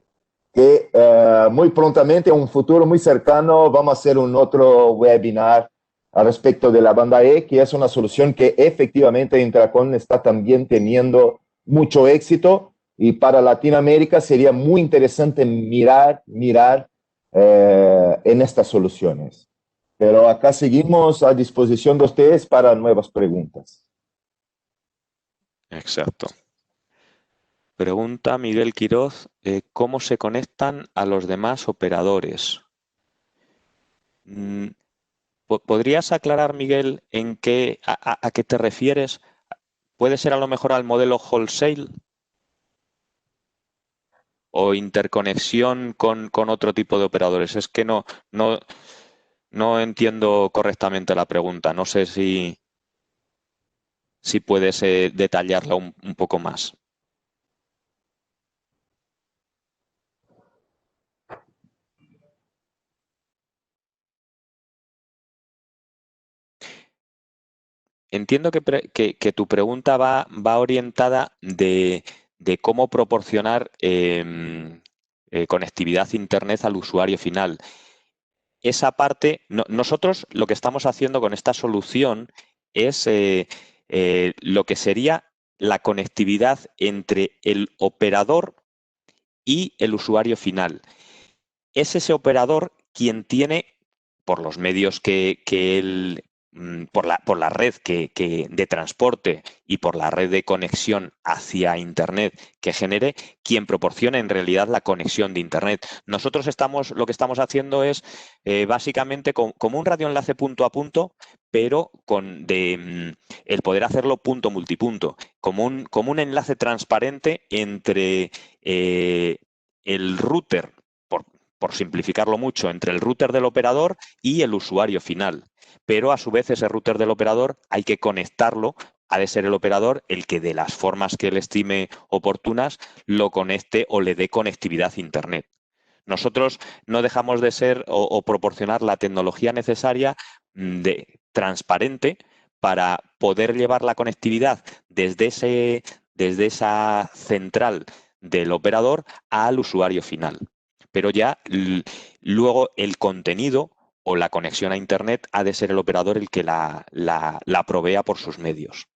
que muy prontamente, en un futuro muy cercano, vamos a hacer un otro webinar al respecto de la banda E, que es una solución que efectivamente Intracom está también teniendo mucho éxito, y para Latinoamérica sería muy interesante mirar en estas soluciones. Pero acá seguimos a disposición de ustedes para nuevas preguntas. Exacto. Pregunta Miguel Quiroz, ¿cómo se conectan a los demás operadores? ¿Podrías aclarar, Miguel, a qué te refieres? ¿Puede ser a lo mejor al modelo wholesale? ¿O interconexión con otro tipo de operadores? Es que no entiendo correctamente la pregunta. No sé si puedes detallarla un poco más. Entiendo que tu pregunta va orientada de cómo proporcionar conectividad a Internet al usuario final. Esa parte, nosotros lo que estamos haciendo con esta solución es lo que sería la conectividad entre el operador y el usuario final. Es ese operador quien tiene, por los medios que él, por la red de transporte y por la red de conexión hacia Internet que genere, quien proporciona en realidad la conexión de Internet. Nosotros lo que estamos haciendo es básicamente como un radioenlace punto a punto, pero el poder hacerlo punto multipunto, como un enlace transparente entre el router, por simplificarlo mucho, entre el router del operador y el usuario final. Pero a su vez ese router del operador hay que conectarlo, ha de ser el operador el que de las formas que él estime oportunas lo conecte o le dé conectividad a Internet. Nosotros no dejamos de ser o proporcionar la tecnología necesaria transparente para poder llevar la conectividad desde esa central del operador al usuario final. Pero ya luego el contenido o la conexión a Internet ha de ser el operador el que la provea por sus medios.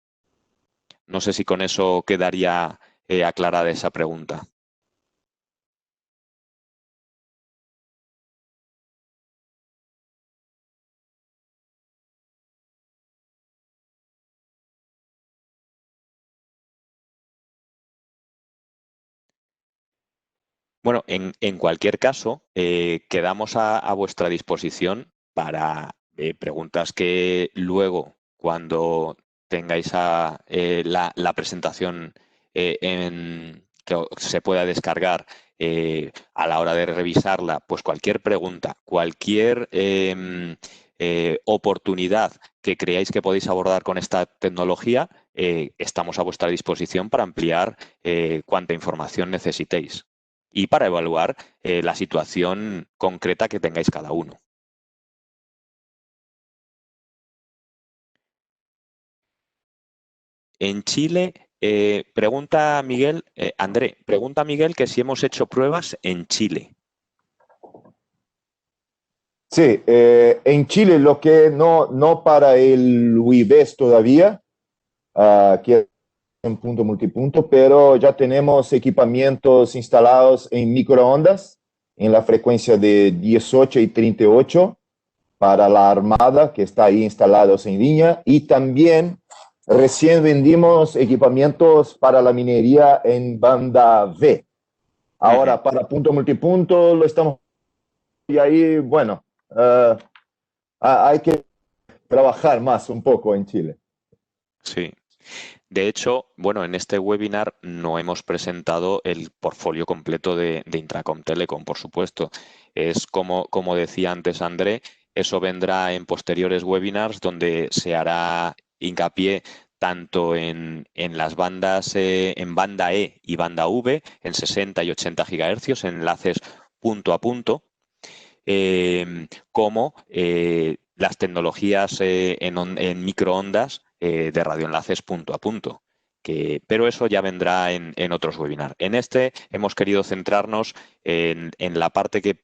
No sé si con eso quedaría aclarada esa pregunta. Bueno, en cualquier caso, quedamos a vuestra disposición para preguntas que luego, cuando tengáis la presentación que se pueda descargar a la hora de revisarla, pues cualquier pregunta, cualquier oportunidad que creáis que podéis abordar con esta tecnología, estamos a vuestra disposición para ampliar cuanta información necesitéis y para evaluar la situación concreta que tengáis cada uno. En Chile, pregunta Miguel, André, pregunta Miguel que si hemos hecho pruebas en Chile. Sí, en Chile lo que no para el WIBES todavía, que es en punto multipunto, pero ya tenemos equipamientos instalados en microondas en la frecuencia de 18 y 38 para la Armada que está ahí instalados en línea, y también recién vendimos equipamientos para la minería en banda V. Ahora, para punto multipunto lo estamos, y ahí, bueno, hay que trabajar más un poco en Chile. Sí. De hecho, bueno, en este webinar no hemos presentado el portfolio completo de Intracom Telecom, por supuesto. Es como decía antes André, eso vendrá en posteriores webinars donde se hará hincapié tanto en las bandas, en banda E y banda V, en 60 y 80 GHz, en enlaces punto a punto, como las tecnologías en microondas de radioenlaces punto a punto. Pero eso ya vendrá en otros webinars. En este hemos querido centrarnos en la parte que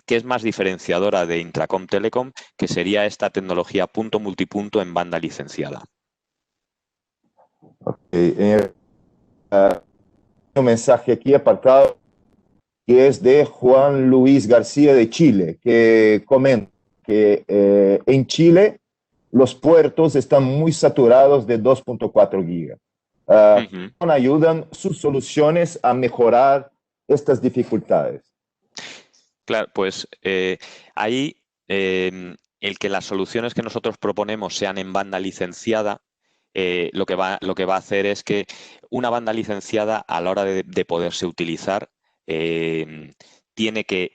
es más diferenciadora de Intracom Telecom, que sería esta tecnología punto multipunto en banda licenciada. Un mensaje aquí apartado que es de Juan Luis García de Chile, que comenta que en Chile los puertos están muy saturados de 2.4 gigas. ¿Ayudan sus soluciones a mejorar estas dificultades? Claro, pues ahí el que las soluciones que nosotros proponemos sean en banda licenciada, lo que va a hacer es que una banda licenciada, a la hora de poderse utilizar, tiene que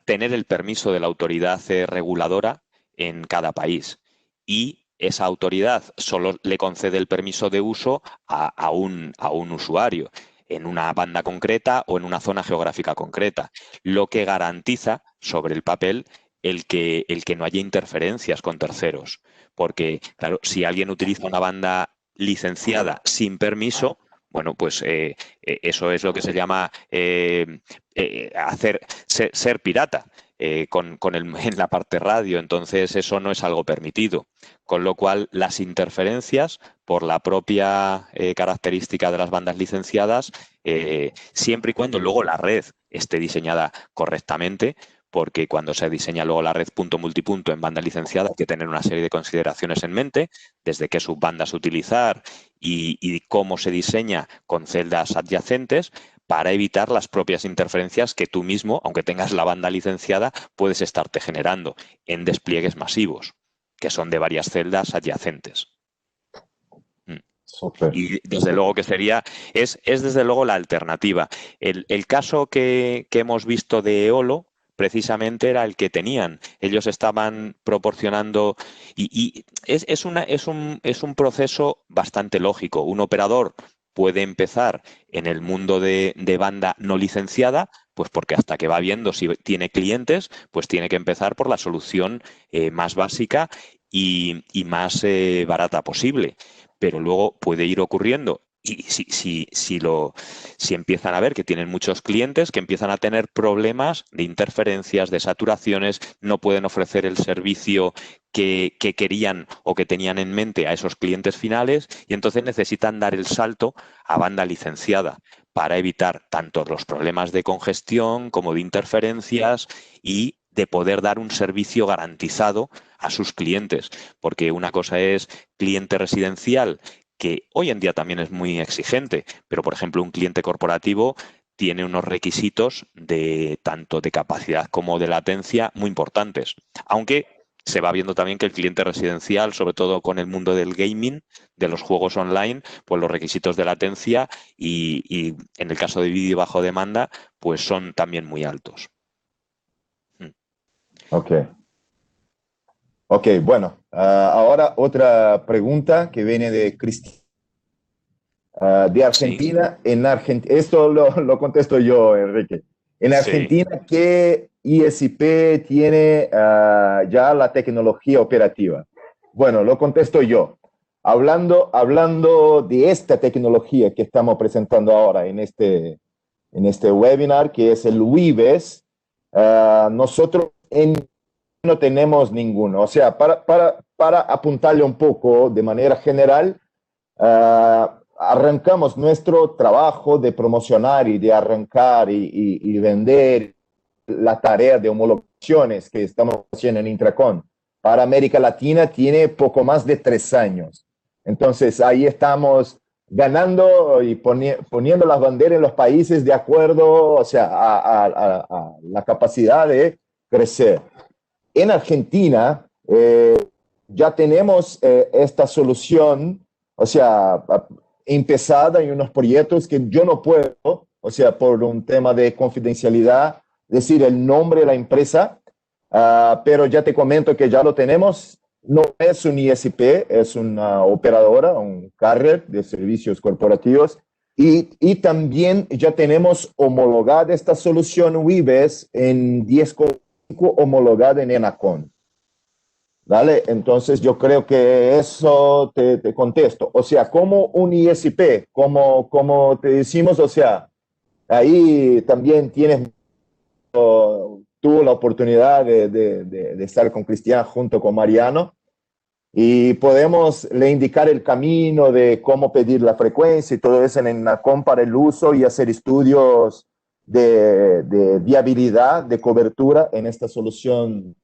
tener el permiso de la autoridad reguladora en cada país. Y esa autoridad solo le concede el permiso de uso a un usuario en una banda concreta o en una zona geográfica concreta, lo que garantiza sobre el papel el que no haya interferencias con terceros. Porque, claro, si alguien utiliza una banda licenciada sin permiso, bueno, pues eso es lo que se llama ser pirata. En la parte radio, entonces eso no es algo permitido. Con lo cual, las interferencias, por la propia característica de las bandas licenciadas, siempre y cuando luego la red esté diseñada correctamente, porque cuando se diseña luego la red punto multipunto en banda licenciada hay que tener una serie de consideraciones en mente, desde qué subbandas utilizar y cómo se diseña con celdas adyacentes, para evitar las propias interferencias que tú mismo, aunque tengas la banda licenciada, puedes estarte generando en despliegues masivos, que son de varias celdas adyacentes. Super. Y desde luego que es desde luego la alternativa. El caso que hemos visto de Eolo precisamente era el que tenían. Ellos estaban proporcionando y es un proceso bastante lógico. Un operador puede empezar en el mundo de banda no licenciada, pues porque hasta que va viendo si tiene clientes, pues tiene que empezar por la solución más básica y más barata posible. Pero luego puede ir ocurriendo, y si empiezan a ver que tienen muchos clientes, que empiezan a tener problemas de interferencias, de saturaciones, no pueden ofrecer el servicio que querían o que tenían en mente a esos clientes finales, y entonces necesitan dar el salto a banda licenciada para evitar tanto los problemas de congestión como de interferencias y de poder dar un servicio garantizado a sus clientes. Porque una cosa es cliente residencial, que hoy en día también es muy exigente, pero por ejemplo un cliente corporativo tiene unos requisitos de tanto de capacidad como de latencia muy importantes. Aunque se va viendo también que el cliente residencial, sobre todo con el mundo del gaming, de los juegos online, pues los requisitos de latencia y en el caso de vídeo bajo demanda, pues son también muy altos. Ok. Ok, bueno, ahora otra pregunta que viene de Cristian. De Sí, Argentina, esto lo contesto yo, Enrique. En sí. Argentina, ¿qué ISP tiene ya la tecnología operativa? Bueno, lo contesto yo. Hablando de esta tecnología que estamos presentando ahora en este webinar, que es el WIBES, nosotros no tenemos ninguno. O sea, para apuntarle un poco de manera general, arrancamos nuestro trabajo de promocionar y de arrancar y vender la tarea de homologaciones que estamos haciendo en Intracon para América Latina tiene poco más de 3 años. Entonces ahí estamos ganando y poniendo las banderas en los países de acuerdo, o sea, a la capacidad de crecer. En Argentina ya tenemos esta solución, o sea, empezada en unos proyectos que yo no puedo, o sea, por un tema de confidencialidad, decir el nombre de la empresa, pero ya te comento que ya lo tenemos. No es un ISP, es una operadora, un carrier de servicios corporativos. Y también ya tenemos homologada esta solución WIBES en 10,5 homologada en ENACON. ¿Vale? Entonces yo creo que eso te contesto. O sea, como un ISP, como te decimos, o sea, ahí también tuvo la oportunidad de estar con Cristian junto con Mariano y podemos le indicar el camino de cómo pedir la frecuencia y todo eso en ENACOM para el uso y hacer estudios de viabilidad, de cobertura en esta solución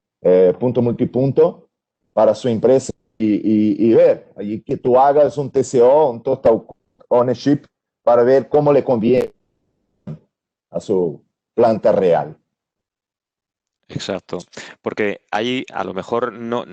punto multipunto para su empresa y ver, y que tú hagas un TCO, un Total Ownership, para ver cómo le conviene a su planta real. Exacto, porque ahí a lo mejor no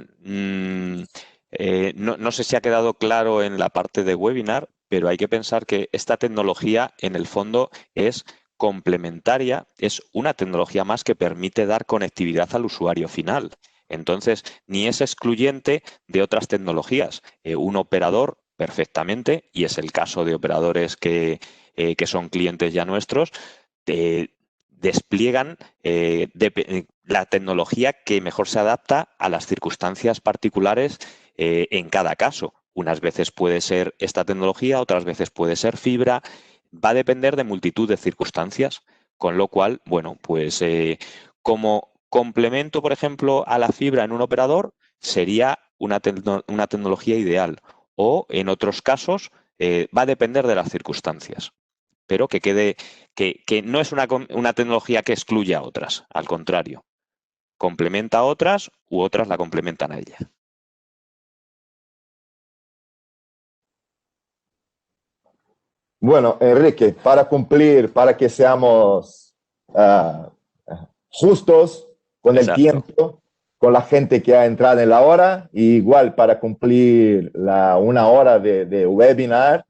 sé si ha quedado claro en la parte de webinar, pero hay que pensar que esta tecnología en el fondo es complementaria, es una tecnología más que permite dar conectividad al usuario final. Entonces, ni es excluyente de otras tecnologías. Un operador perfectamente, y es el caso de operadores que son clientes ya nuestros, despliegan la tecnología que mejor se adapta a las circunstancias particulares en cada caso. Unas veces puede ser esta tecnología, otras veces puede ser fibra. Va a depender de multitud de circunstancias, con lo cual, bueno, pues como complemento, por ejemplo, a la fibra en un operador, sería una tecnología ideal. O en otros casos, va a depender de las circunstancias, pero que quede que no es una tecnología que excluya a otras, al contrario, complementa a otras u otras la complementan a ella. Bueno, Enrique, para cumplir, para que seamos uh, justos con el Exacto. tiempo, con la gente que ha entrado en la hora, y igual para cumplir una hora de webinar,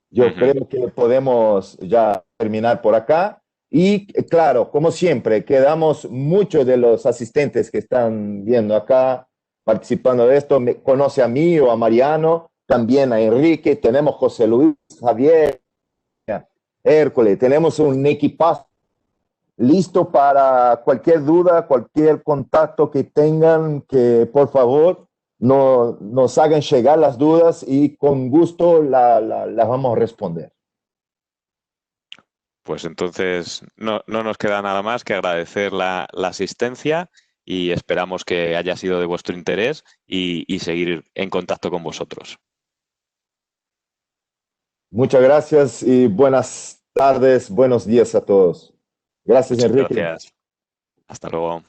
yo Ujú. creo que podemos ya terminar por acá. Y claro, como siempre, quedamos muchos de los asistentes que están viendo acá, participando de esto, me conoce a mí o a Mariano, también a Enrique, tenemos José Luis, Javier, Hércules, tenemos un equipazo listo para cualquier duda, cualquier contacto que tengan, que por favor nos hagan llegar las dudas y con gusto las vamos a responder. Pues entonces no nos queda nada más que agradecer la asistencia y esperamos que haya sido de vuestro interés y seguir en contacto con vosotros. Muchas gracias y buenas tardes, buenos días a todos. Gracias, Muchas Enrique. gracias. Hasta luego.